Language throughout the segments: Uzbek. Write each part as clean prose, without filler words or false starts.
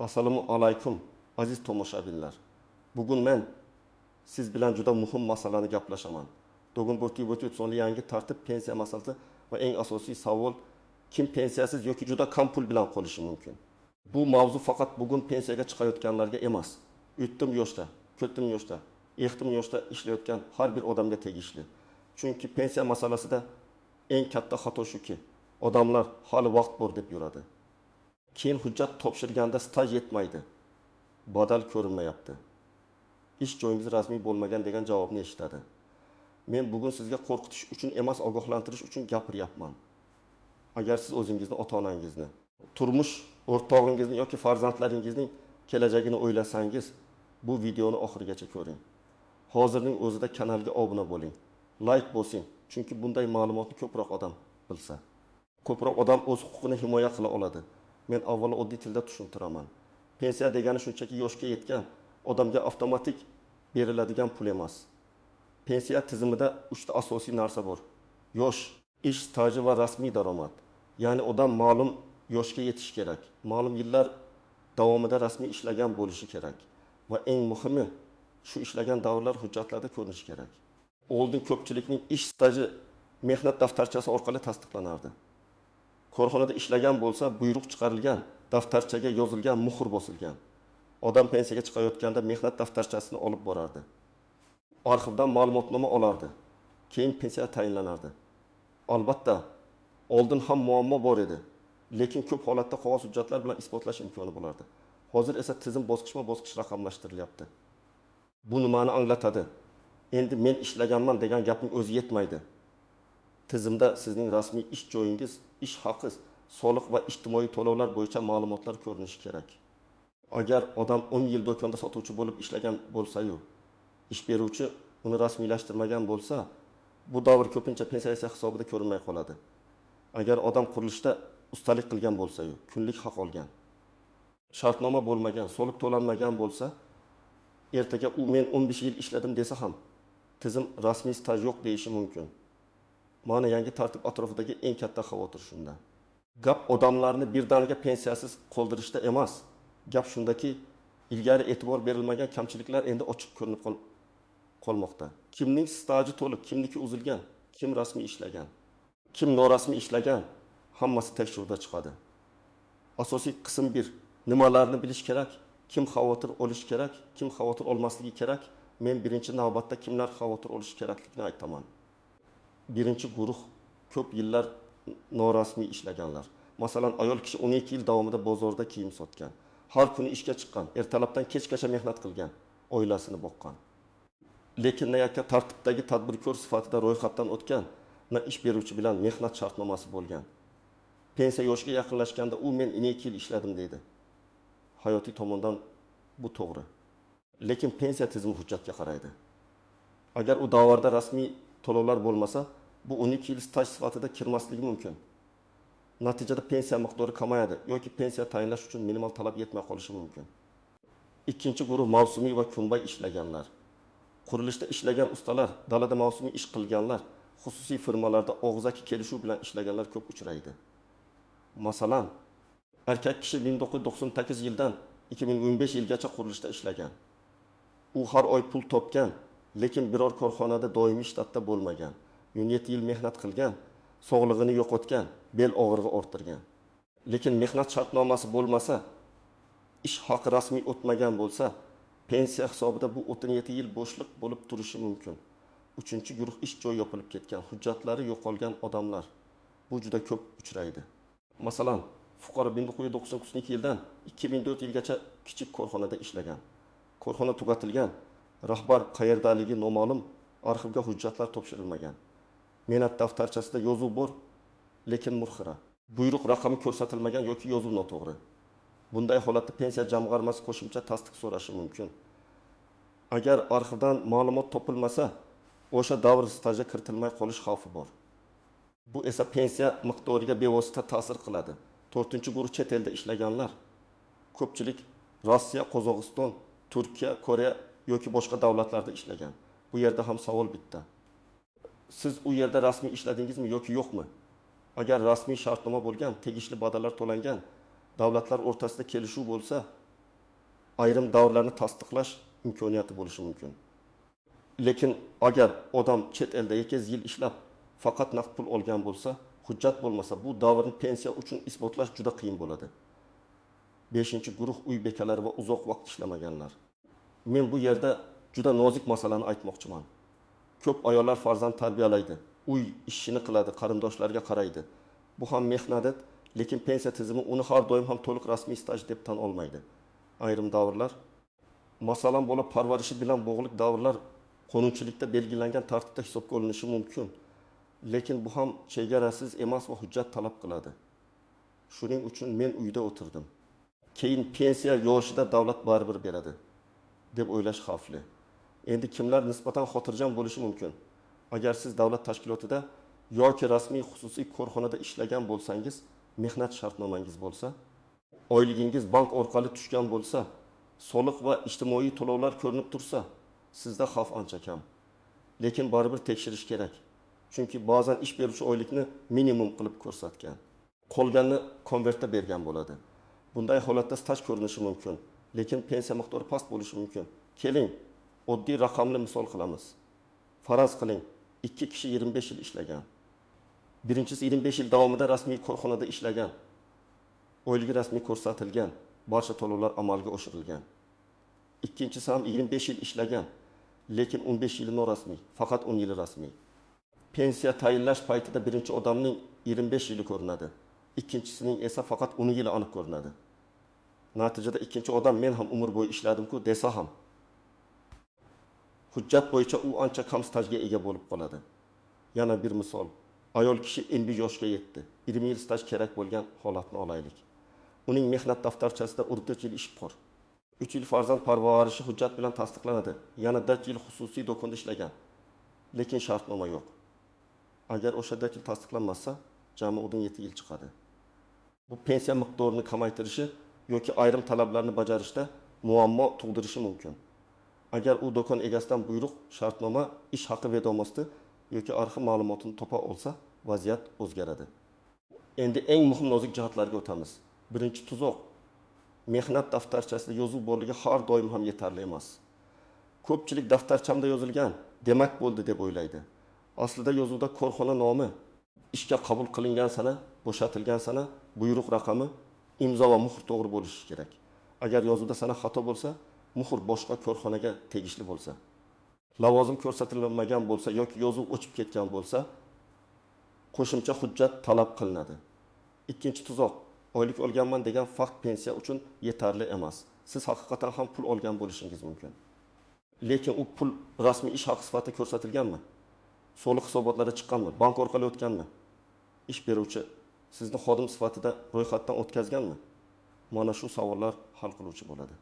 Assalomu alaykum aziz tomoshabinlar. Bugun men siz bilan juda muhim masalani gaplashaman. Bugun bo'tib sonli yangi tartib pensiya masalasi va eng asosiy savol, kim pensiyasiz yoki juda kam pul bilan qolishi mumkin? Bu mavzu faqat bugun pensiyaga chiqayotganlarga emas. O'tdim yoshda, ko'tdim yoshda, ehtim yoshda ishlayotgan har bir odamga tegishli. Chunki pensiya masalasida eng katta xato shuki, odamlar hali vaqt bor deb yuradi. Keyin hujjat topshirganda staj yetmaydi. Badal ko'rinmayapti. Ish joyingiz rasmiy bo'lmagan degan javobni eshitadi. Men bugun sizga qo'rqitish uchun emas, ogohlantirish uchun gapiryapman. Agar siz o'zingizni, ota-onangizni, turmush o'rtog'ingizni yoki farzandlaringizning kelajagini o'ylasangiz, bu videoni oxirigacha ko'ring. Hozirning o'zida kanalga obuna bo'ling. Like bosing, chunki bunday ma'lumotni ko'proq odam bilsa, ko'proq odam o'z huquqini himoya qila oladi. Men avvalo oddiy tilda tushuntiraman. Pensiya degani shunchaki yoshga yetgan odamga avtomatik beriladigan pul emas. Pensiya tizimida 3 ta asosiy narsa bor. Yosh, ish staji va rasmiy daromad. Ya'ni odam ma'lum yoshga yetish kerak. Ma'lum yillar davomida rasmiy ishlagan bo'lishi kerak. Va eng muhimi, shu ishlagan davrlar hujjatlarda ko'rinishi kerak. Oldin ko'pchilikning ish staji mehnat daftarchasi orqali tasdiqlanardi. Korxonada ishlagan bo'lsa, buyruq chiqarilgan, daftarchaga yozilgan, muhr bosilgan. Odam pensiyaga chiqayotganda mehnat daftarchasini olib borardi. Arxivdan ma'lumotnoma olardi. Keyin pensiya tayinlanardi. Albatta, oldin ham muammo bor edi, lekin ko'p holatda qog'oz hujjatlar bilan isbotlash imkoni bo'lardi. Hozir esa tizim bosqichma-bosqich raqamlashtirilyapti. Bu nimani anglatadi? Endi men ishlaganman degan gapning o'zi yetmaydi. Tizimda sizning rasmiy ish joyingiz, ish haqi, soliq va ijtimoiy to'lovlar bo'yicha ma'lumotlar ko'rinishi kerak. Agar odam 10 yil do'konda sotuvchi bo'lib ishlagan bo'lsa-yu, ish beruvchi uni rasmiylashtirmagan bo'lsa, bu davr ko'pincha pensiya hisobida ko'rinmay qoladi. Agar odam qurilishda ustalik qilgan bo'lsa-yu, kunlik haq olgan, shartnoma bo'lmagan, soliq to'lanmagan bo'lsa, ertaga u men 15 yil ishladim desa ham, tizim rasmiy staj yo'q deyishi mumkin. Mana yangi tartib atrofidagi eng katta xavotir shunda. Gap odamlarni birdaniga pensiyasiz qoldirishda emas. Gap shundaki, ilgari e'tibor berilmagan kamchiliklar endi ochiq ko'rinib qolmoqda. Kimning staji to'liq, kimniki uzilgan, kim rasmiy ishlagan, kim norasmiy ishlagan, hammasi tekshiruvda chiqadi. Asosiy qism 1. Nimalarni bilish kerak, kim xavotir olish kerak, kim xavotir olmasligi kerak. Men birinchi navbatda kimlar xavotir olish kerakligini aytaman. Birinchi guruh ko'p yillar norasmiy ishlaganlar. Masalan, ayol kishi 12 yil davomida bozorda kiyim sotgan. Har kuni ishga chiqqan, ertalabdan kechgacha mehnat qilgan, oilasini boqqan. Lekin nayakka tartibdagi tadbirkor sifatida ro'yxatdan o'tgan, na ish beruvchi bilan mehnat shartnomasi bo'lgan. Pensiya yoshiga yaqinlashganda u men 12 yil ishladim deydi. Hayotiy tomondan bu to'g'ri. Lekin pensiya tizimi hujjatga qaraydi. Agar u davrda rasmiy to'lovlar bo'lmasa, bu 12 yil staj sifatida kirmasligi mumkin. Natijada pensiya miqdori kamayadi yoki pensiya tayinlash uchun minimal talab yetmay qolishi mumkin. Ikkinchi guruh mavsumiy va kunbay ishlaganlar. Qurilishda ishlagan ustalar, dalada mavsumiy ish qilganlar, xususiy firmalarda og'zaki kelishuv bilan ishlaganlar ko'p uchraydi. Masalan, erkak kishi 1998 yildan 2015 yilgacha qurilishda ishlagan. U har oy pul topgan, lekin biror korxonada doimiy shtatda bo'lmagan. 17 yil mehnat qilgan, sog'lig'ini yo'qotgan, bel og'rig'i orttirgan. Lekin mehnat shartnomasi bo'lmasa, ish haqi rasmiy o'tmagan bo'lsa, pensiya hisobida bu 17 yil bo'shliq bo'lib turishi mumkin. Uchinchi guruh ish joyi yopilib ketgan, hujjatlari yo'qolgan odamlar. Bu juda ko'p uchraydi. Masalan, fuqaro 1992 yildan 2004 yilgacha kichik korxonada ishlagan. Korxona tugatilgan, rahbar qayerdaligi noma'lum, arxivga hujjatlar topshirilmagan. Mehnat daftarchasida yozuv bor, lekin murxira. Buyruq raqami ko'rsatilmagan yoki yozuv noto'g'ri. Bunday holatda pensiya jamg'armasi qo'shimcha tasdiq so'rashi mumkin. Agar arxivdan ma'lumot topilmasa, o'sha davr stajga kiritilmay qolish xavfi bor. Bu esa pensiya miqdoriga bevosita ta'sir qiladi. 4-guruh chet elda ishlaganlar. Ko'pchilik Rossiya, Qozog'iston, Turkiya, Koreya yoki boshqa davlatlarda ishlagan. Bu yerda ham savol bitta. Siz u yerda rasmiy ishladingizmi yoki yo'qmi? Agar rasmiy shartnoma bo'lgan, tegishli badallar to'langan, davlatlar o'rtasida kelishuv bo'lsa, ayrim davrlarni tasdiqlash imkoniyati bo'lishi mumkin. Lekin agar odam chet elda 2 yil ishlab faqat naqd pul olgan bo'lsa, hujjat bo'lmasa, bu davrni pensiya uchun isbotlash juda qiyin bo'ladi. 5-guruh uy bekalari va uzoq vaqt ishlamaganlar. Men bu yerda juda nozik masalani aytmoqchiman. Ko'p ayollar farzand tarbiyalaydi, uy ishini qiladi, qarindoshlariga qaraydi. Bu ham mehnat, lekin pensiya tizimi uni har doim ham to'liq rasmiy staj deb tan olmaydi. Ayrim davrlar, masalan, bola parvarishi bilan bog'liq davrlar qonunchilikda belgilangan tartibda hisobga olinishi mumkin. Lekin bu ham chegarasiz emas va hujjat talab qiladi. Shuning uchun men uyda o'tirdim. Keyin pensiya yoshida davlat baribir beradi deb o'ylash xavfli. Endi kimlar nisbatan xotirjam bo'lishi mumkin? Agar siz davlat tashkilotida yoki rasmiy xususiy korxonada ishlagan bo'lsangiz, mehnat shartnomangiz bo'lsa, oyligingiz bank orqali tushgan bo'lsa, soliq va ijtimoiy to'lovlar ko'rinib tursa, sizda xavf ancha kam. Lekin baribir tekshirish kerak. Chunki ba'zan ish beruvchi oylikni minimum qilib ko'rsatgan. Qolganini konvertda bergan bo'ladi. Bunday holatda staj ko'rinishi mumkin, lekin pensiya miqdori past bo'lishi mumkin. Keling, oddiy raqamli misol qilamiz. Faraz qiling, 2 kishi 25 yil ishlagan. Birinchisi 25 yil davomida rasmiy korxonada ishlagan. Oyligi rasmiy ko'rsatilgan, barcha to'lovlar amalga oshirilgan. Ikkinchisi ham 25 yil ishlagan, lekin 15 yili norasmiy, faqat 10 yili rasmiy. Pensiya tayinlash paytida birinchi odamning 25 yili ko'rinadi, ikkinchisining esa faqat 10 yili aniq ko'rinadi. Natijada ikkinchi odam men ham umr bo'yi ishladim-ku desa ham, hujjat bo'yicha u ancha kam stajga ega bo'lib qoladi. Yana bir misol. Ayol kishi endi yoshga yetdi. 20 yil staj kerak bo'lgan holatni olaylik. Uning mehnat daftarchasida 4 yil ish bor. 3 yil farzand parvarishi hujjat bilan tasdiqlanadi. Yana 4 yil xususiy do'konda ishlagan. Lekin shartnoma yo'q. Agar o'sha 4 yil tasdiqlanmasa, jami 7 yil chiqadi. Bu pensiya miqdorini kamaytirishi yoki ayrim talablarni bajarishda muammo tug'dirishi mumkin. Agar u do'kon egasidan buyruq, shartnoma, ish haqi vedomosti yoki arxiv ma'lumotini topa olsa, vaziyat o'zgaradi. Endi eng muhim nozik jihatlarga o'tamiz. Birinchi tuzoq. Mehnat daftarchasida yozuv borligi har doim ham yetarli emas. Ko'pchilik daftarchamda yozilgan, demak bo'ldi deb o'ylaydi. Aslida yozuvda korxona nomi, ishga qabul qilingan sana, bo'shatilgan sana, buyruq raqami, imzo va muhr to'g'ri bo'lishi kerak. Agar yozuvda sana xato bo'lsa, muhr boshqa korxonaga tegishli bo'lsa, lavozim ko'rsatilmagan bo'lsa yoki yozuv o'chib ketgan bo'lsa, qo'shimcha hujjat talab qilinadi. Ikkinchi tuzoq. Oylik olganman degan faqat pensiya uchun yetarli emas. Siz haqiqatan ham pul olgan bo'lishingiz mumkin. Lekin u pul rasmiy ish haqi sifatida ko'rsatilganmi? Soliq hisobotlari chiqqanmi? Bank orqali o'tganmi? Ish beruvchi sizni xodim sifatida ro'yxatdan o'tkazganmi? Mana shu savollar hal qiluvchi bo'ladi.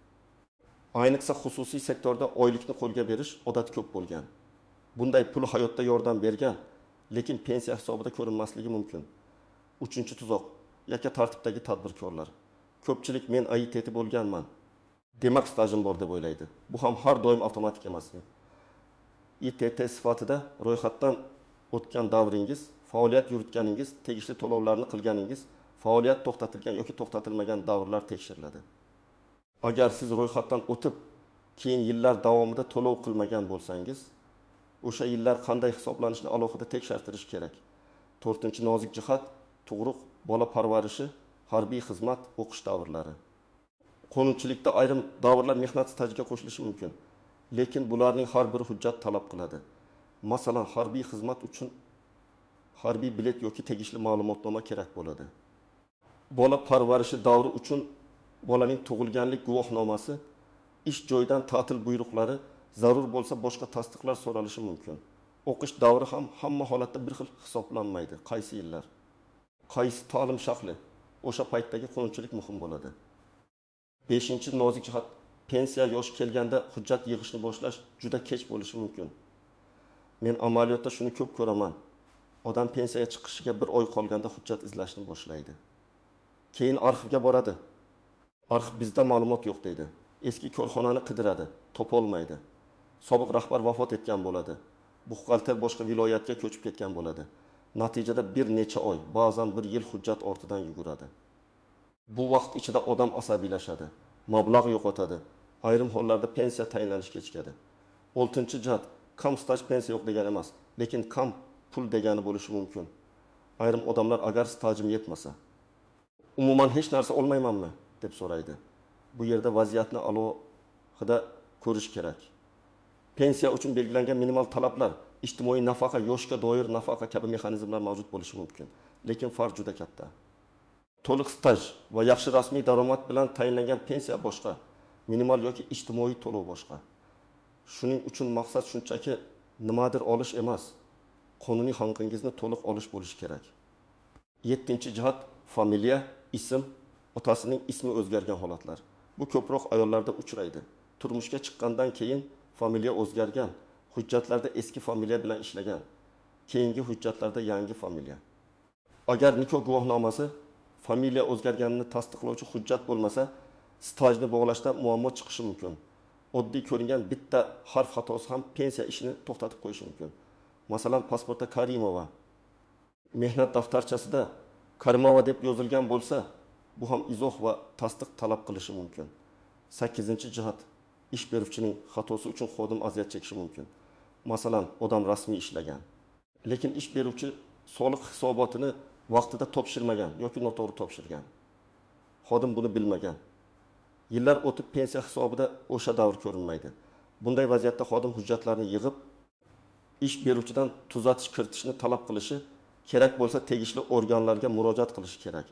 Ayniqsa xususiy sektorda oylikni qo'lga berish odat ko'p bo'lgan. Bunday pul hayotda yordam bergan, lekin pensiya hisobida ko'rinmasligi mumkin. Uchinchi tuzoq. Yakka tartibdagi tadbirkorlar. Ko'pchilik men AITT bo'lganman, demak stajim bor deb o'ylaydi. Bu ham har doim avtomatik emas. ITT sifatida ro'yxatdan o'tgan davringiz, faoliyat yuritganingiz, tegishli to'lovlarni qilganingiz, faoliyat to'xtatilgan yoki to'xtatilmagan davrlar tekshiriladi. Agar siz ro'yxatdan o'tib, keyin yillar davomida to'lov qilmagan bo'lsangiz, o'sha yillar qanday hisoblanishini alohida tekshirtirish kerak. 4-nozik jihat tug'ruq, bola parvarishi, harbiy xizmat, o'qish davrlari. Qonunchilikda ayrim davrlar mehnat stajiga qo'shilishi mumkin, lekin bularning har biri hujjat talab qiladi. Masalan, harbiy xizmat uchun harbiy bilet yoki tegishli ma'lumotnoma kerak bo'ladi. Bola parvarishi davri uchun bolaning tug'ilganlik guvohnomasi, ish joyidan ta'til buyruqlari, zarur bo'lsa boshqa tasdiqlar so'ralishi mumkin. O'qish davri ham hamma holatda bir xil hisoblanmaydi. Qaysi yillar, qaysi ta'lim shakli, o'sha paytdagi qonunchilik muhim bo'ladi. 5-nozik jihat, pensiya yoshi kelganda hujjat yig'ishni boshlash juda kech bo'lishi mumkin. Men amaliyotda shuni ko'p ko'raman. Odam pensiyaga chiqishiga 1 oy qolganda hujjat izlashni boshlaydi. Keyin arxivga boradi. Arxiv bizda ma'lumot yo'q deydi. Eski korxonani qidiradi, topolmaydi. Sobiq rahbar vafot etgan bo'ladi. Buxgalter boshqa viloyatga ko'chib ketgan bo'ladi. Natijada bir necha oy, ba'zan 1 yil hujjat ortidan yuguradi. Bu vaqt ichida odam asabiylashadi, mablag' yo'qotadi, Ayrim hollarda pensiya tayinlanishi kechikadi. 6-jihat kam staj pensiya yo'q degani emas, lekin kam pul degani bo'lishi mumkin. Ayrim odamlar agar stajim yetmasa, umuman hech narsa olmaymanmi deb so'raydi. Bu yerda vaziyatni alohida ko'rish kerak. Pensiya uchun belgilangan minimal talablar, ijtimoiy nafaqa, yoshga doir nafaqa kabi mexanizmlar mavjud bo'lishi mumkin, lekin farq juda katta. To'liq staj va yaxshi rasmiy daromad bilan tayinlangan pensiya boshqa, minimal yoki ijtimoiy to'lov boshqa. Shuning uchun maqsad shunchaki nimadir olish emas, qonuniy haqingizni to'liq olish bo'lishi kerak. 7-jihat familiya, ism, otasining ismi o'zgargan holatlar. Bu ko'proq ayollarda uchraydi. Turmushga chiqqandan keyin familiya o'zgargan, hujjatlarda eski familiya bilan ishlagan, keyingi hujjatlarda yangi familiya. Agar nikoh guvohnomasi familiya o'zgarganini tasdiqlovchi hujjat bo'lmasa, stajni bog'lashda muammo chiqishi mumkin. Oddiy ko'ringan bitta harf xatosi ham pensiya ishini to'xtatib qo'yishi mumkin. Masalan, pasportda Karimova, mehnat daftarchasida Karimova deb yozilgan bo'lsa, bu ham izoh va tasdiq talab qilishi mumkin. 8-jihat ish beruvchining xatosi uchun xodim aziyat chekishi mumkin. Masalan, odam rasmiy ishlagan, lekin ish beruvchi soliq hisobotini vaqtida topshirmagan yoki noto'g'ri topshirgan. Xodim buni bilmagan. Yillar o'tib pensiya hisobida o'sha davr ko'rinmaydi. Bunday vaziyatda xodim hujjatlarni yig'ib, ish beruvchidan tuzatish kiritishni talab qilishi, kerak bo'lsa tegishli organlarga murojaat qilishi kerak.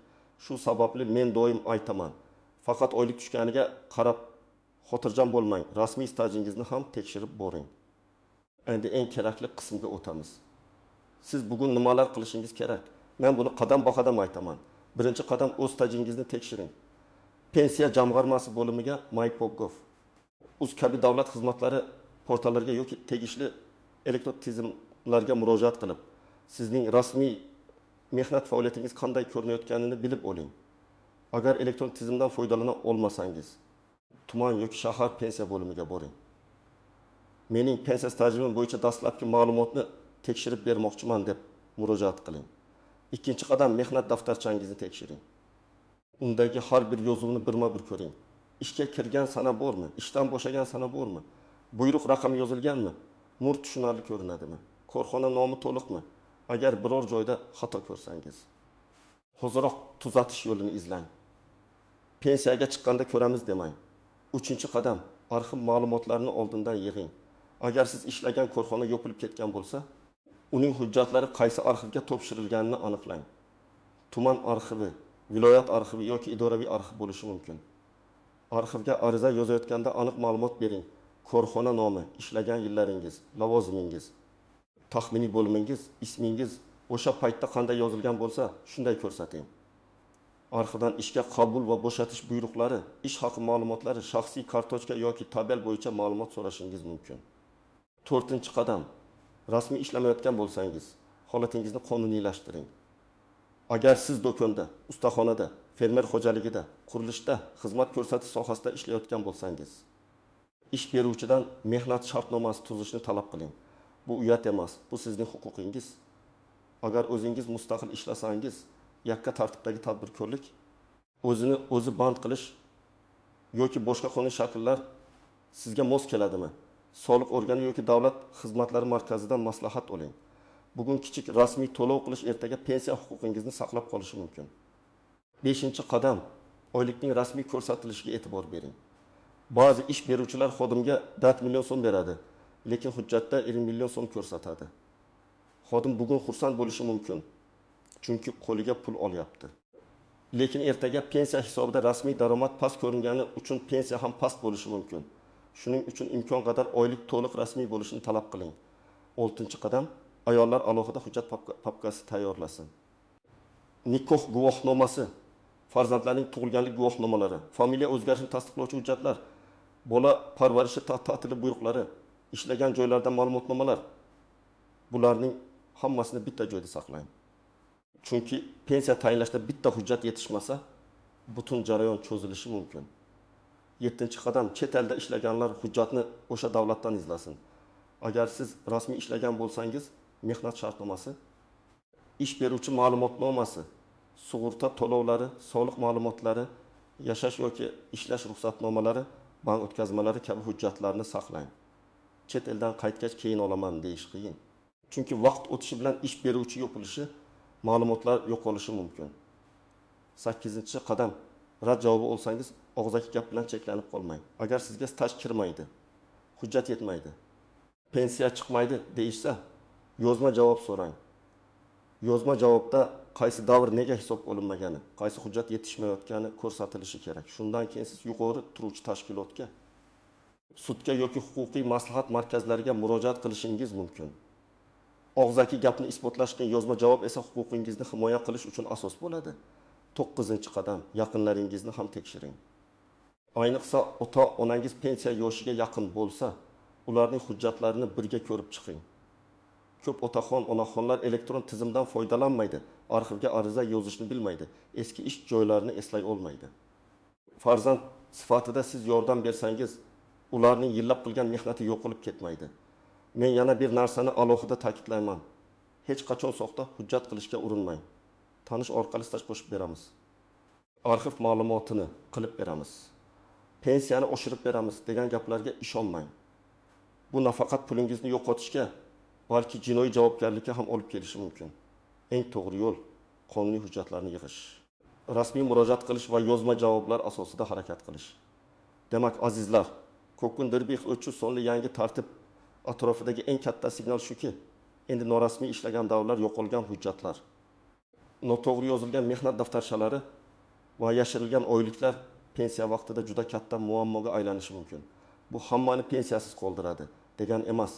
Shu sababli men doim aytaman, faqat oylik tushganiga qarab xotirjam bo'lmang, rasmiy stajingizni ham tekshirib boring. Endi eng kerakli qismga o'tamiz. Siz bugun nimalar qilishingiz kerak? Men buni qadam-qadam aytaman. Birinchi qadam o'z stajingizni tekshiring. Pensiya jamg'armasi bo'limiga MyPopGov, uz kabi davlat xizmatlari portallariga yoki tegishli elektron tizimlarga murojaat qilib, sizning rasmiy mehnat faoliyatingiz qanday ko'rinayotganini bilib oling. Agar elektron tizimdan foydalana olmasangiz, tuman yoki shahar pensiya bo'limiga boring. Mening pensiya stajim bo'yicha dastlabki ma'lumotni tekshirib bermoqchiman deb murojaat qiling. Ikkinchi qadam mehnat daftarchangizni tekshiring. Undagi har bir yozuvni birma-bir ko'ring. Ishga kirgan sana bormi? Ishdan bo'shagan sana bormi? Buyruq raqami yozilganmi? Nur tushunarli ko'rinadimi? Korxona nomi to'liqmi? Agar biror joyda xato ko'rsangiz, hoziroq tuzatish yo'lini izlang. Pensiyaga chiqqanda ko'ramiz demang. 3-qadam arxiv ma'lumotlarini oldindan yig'ing. Agar siz ishlagan korxona yopilib ketgan bo'lsa, uning hujjatlari qaysi arxivga topshirilganini aniqlang. Tuman arxivi, viloyat arxivi yoki idoraviy arxiv bo'lishi mumkin. Arxivga ariza yozayotganda aniq ma'lumot bering. Korxona nomi, ishlagan yillaringiz, lavozimingiz, taxminiy bo'limingiz, ismingiz o'sha paytda qanday yozilgan bo'lsa, shunday ko'rsating. Arxivdan ishga qabul va bo'shatish buyruqlari, ish haqi ma'lumotlari, shaxsiy kartochka yoki tabel bo'yicha ma'lumot so'rashingiz mumkin. 4-qadam, rasmiy ishlamayotgan bo'lsangiz, holatingizni qonuniylashtiring. Agar siz do'konda, ustaxonada, fermer xo'jaligida, qurilishda, xizmat ko'rsatish sohasida ishlayotgan bo'lsangiz, ish beruvchidan mehnat shartnomasi tuzishni talab qiling. Bu uyat emas, bu sizning huquqingiz. Agar o'zingiz mustaqil ishlasangiz, yakka tartibdagi tadbirkorlik, o'zini o'zi band qilish yoki boshqa qonuniy shakllar sizga mos keladimi? Soliq organi yoki davlat xizmatlari markazidan maslahat oling. Bugun kichik rasmiy to'lov qilish ertaga pensiya huquqingizni saqlab qolishi mumkin. 5-qadam, oylikning rasmiy ko'rsatilishiga e'tibor bering. Ba'zi ish beruvchilar xodimga 4 million so'm beradi, lekin hujjatda 20 million so'm ko'rsatadi. Xodim bugun xursand bo'lishi mumkin, chunki qo'liga pul olyapti. Lekin ertaga pensiya hisobida rasmiy daromad past ko'ringani uchun pensiya ham past bo'lishi mumkin. Shuning uchun imkon qadar oylik to'liq rasmiy bo'lishini talab qiling. 6-qadam, ayollar alohida hujjat papkasi tayyorlasin. Nikoh guvohnomasi, farzandlarning tug'ilganlik guvohnomalari, familiya o'zgarishini tasdiqlovchi hujjatlar, bola parvarishi ta'tili buyruqlari, ishlagan joylardan ma'lumotnomalar. Bularning hammasini bitta joyda saqlang. Chunki pensiya tayinlashda bitta hujjat yetishmasa, butun jarayon cho'zilishi mumkin. 7-qadam, chet elda ishlaganlar hujjatni o'sha davlatdan izlasin. Agar siz rasmiy ishlagan bo'lsangiz, mehnat shartnomasi, ish beruvchi ma'lumotnomasi, sug'urta to'lovlari, soliq ma'lumotlari, yashash yoki ishlash ruxsatnomalari, bank o'tkazmalari kabi hujjatlarni saqlang. Chet eldan qaytgach keyin olaman deyish qiyin. Chunki vaqt o'tishi bilan ish beruvchi yo'qolishi, ma'lumotlar yo'qolishi mumkin. 8-qadam. Rad javobi olsangiz, og'zaki gap bilan cheklanib qolmang. Agar sizga staj kirmaydi, hujjat yetmaydi, pensiya chiqmaydi deyishsa, yozma javob so'rang. Yozma javobda qaysi davr nega hisob olinmagani, qaysi hujjat yetishmayotgani ko'rsatilishi kerak. Shundan keyin siz yuqori turuvchi tashkilotga, sudga yoki huquqiy maslahat markazlariga murojaat qilishingiz mumkin. Og'zaki gapni isbotlashga yozma javob esa huquqingizni himoya qilish uchun asos bo'ladi. 9-qadam. Yaqinlaringizni ham tekshiring. Ayniqsa ota-onangiz pensiya yoshiga yaqin bo'lsa, ularning hujjatlarini birga ko'rib chiqing. Ko'p otaxon, onaxonlar elektron tizimdan foydalanmaydi, arxivga ariza yozishni bilmaydi, eski ish joylarini eslay olmaydi. Farzand sifatida siz yordam bersangiz, ularning yillab qilgan mehnati yo'qolib ketmaydi. Men yana bir narsani alohida ta'kidlayman. Hech qachon soxta hujjat qilishga urinmang. Tanish orqali staj qo'shib beramiz. Arxiv ma'lumotini qilib beramiz. Pensiyani oshirib beramiz degan gaplarga ishonmang. Bu nafaqat pulingizni yo'qotishga, balki jinoiy javobgarlikka ham olib kelishi mumkin. Eng to'g'ri yo'l qonuniy hujjatlarni yig'ish. Rasmiy murojaat qilish va yozma javoblar asosida harakat qilish. Demak, azizlar, Kokun Dirbix 300 sonli yangi tartib atrofidagi eng katta signal shuki, endi norasmiy ishlagan davrlar yo'qolgan hujjatlar, noto'g'ri yozilgan mehnat daftarshalari va yashirilgan oyliklar pensiya vaqtida juda katta muammoga aylanishi mumkin. Bu hammani pensiyasiz qoldiradi degan emas,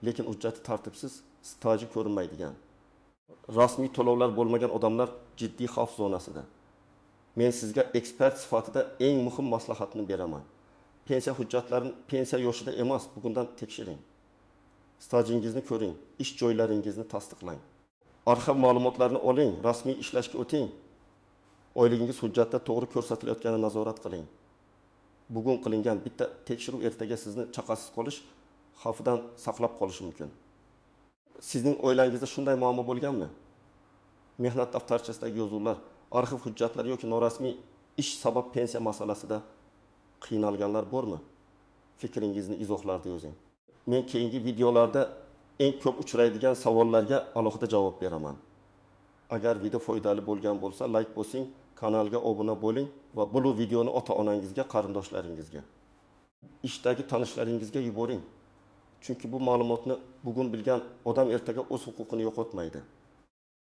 lekin hujjati tartibsiz, staji ko'rinmaydigan, rasmiy to'lovlar bo'lmagan odamlar jiddiy xavf zonasida. Men sizga ekspert sifatida eng muhim maslahatni beraman. Pensiya hujjatlarini pensiya yoshida emas, bugundan tekshiring. Stajingizni ko'ring, ish joylaringizni tasdiqlang. Arxiv ma'lumotlarini oling, rasmiy ishlashga o'ting. Oyligingiz hujjatda to'g'ri ko'rsatilayotganini nazorat qiling. Bugun qilingan bitta tekshiruv ertaga sizni chaqasiz qolish xavfidan saqlab qolishi mumkin. Sizning oilangizda shunday muammo bo'lganmi? Mehnat daftarchasidagi yozuvlar, arxiv hujjatlari yoki norasmiy ish sabab pensiya masalasida qiynalganlar bormi? Fikringizni izohlarda yozing. Men keyingi videolarda eng ko'p uchraydigan savollarga alohida javob beraman. Agar video foydali bo'lgan bo'lsa, like bosing, kanalga obuna bo'ling va bu videoni ota-onangizga, qarindoshlaringizga, ishdagi tanishlaringizga yuboring. Chunki bu ma'lumotni bugun bilgan odam ertaga o'z huquqini yo'qotmaydi.